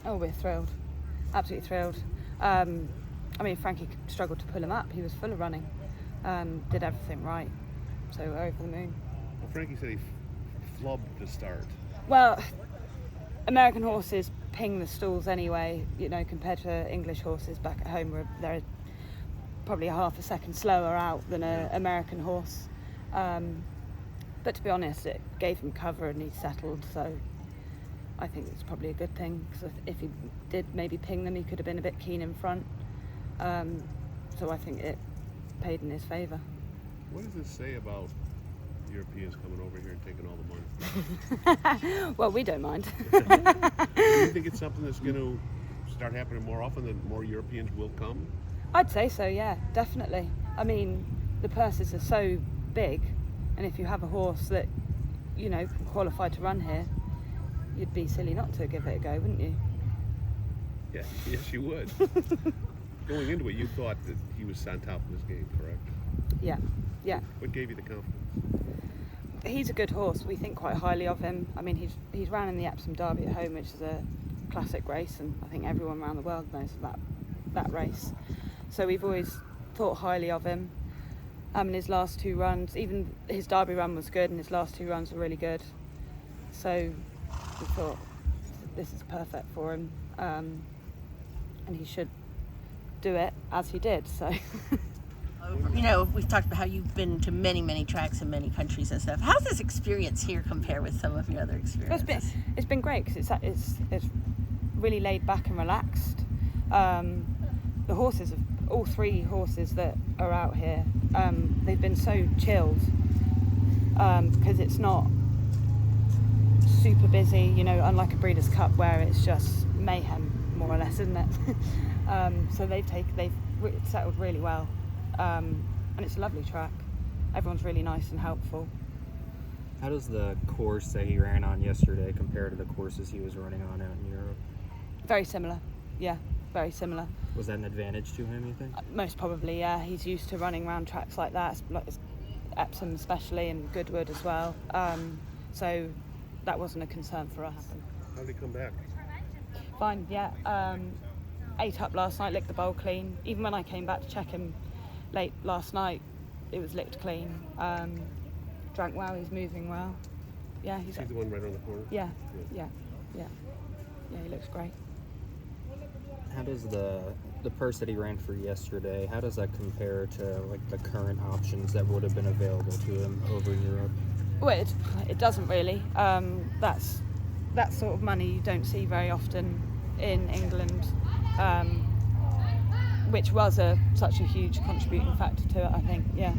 Oh, we're thrilled, absolutely thrilled. I mean, Frankie struggled to pull him up. He was full of running, did everything right, so we're over the moon. Well, Frankie said he flubbed to start. Well, American horses ping the stalls anyway, you know, compared to English horses back at home, where they're probably a half a second slower out than an American horse. But to be honest, it gave him cover and he settled, so I think it's probably a good thing, because if he did maybe ping them, he could have been a bit keen in front. So I think it paid in his favour. What does this say about Europeans coming over here and taking all the money? Well, we don't mind. Do you think it's something that's going to start happening more often, that more Europeans will come? I'd say so, yeah, definitely. I mean, the purses are so big, and if you have a horse that, you know, qualified to run here, you'd be silly not to give it a go, wouldn't you? Yeah, yes, you would. Going into it, you thought that he was on top of his game, correct? Yeah, yeah. What gave you the confidence? He's a good horse. We think quite highly of him. I mean, he's ran in the Epsom Derby at home, which is a classic race, and I think everyone around the world knows that race. So we've always thought highly of him. And his last two runs, even his Derby run was good, and his last two runs were really good. So we thought this is perfect for him, and he should do it as he did. So. You know, we've talked about how you've been to many, many tracks in many countries and stuff. How does this experience here compare with some of your other experiences? It's been great, because it's really laid back and relaxed. The horses, all three horses that are out here, they've been so chilled, because it's not super busy, you know, unlike a Breeders' Cup where it's just mayhem, more or less, isn't it? So they've settled really well. And it's a lovely track. Everyone's really nice and helpful. How does the course that he ran on yesterday compare to the courses he was running on out in Europe? Very similar, yeah, very similar. Was that an advantage to him, you think? Most probably, yeah. He's used to running around tracks like that, like Epsom especially, and Goodwood as well. So that wasn't a concern for us. How did he come back? Fine, yeah. Ate up last night, licked the bowl clean. Even when I came back to check him late last night, it was licked clean. Drank well, he's moving well. Yeah, he's the one right around the corner? Yeah, he looks great. How does the purse that he ran for yesterday, how does that compare to like the current options that would have been available to him over in Europe? Well, it doesn't really. That's that sort of money you don't see very often in England, which was such a huge contributing factor to it, I think, yeah.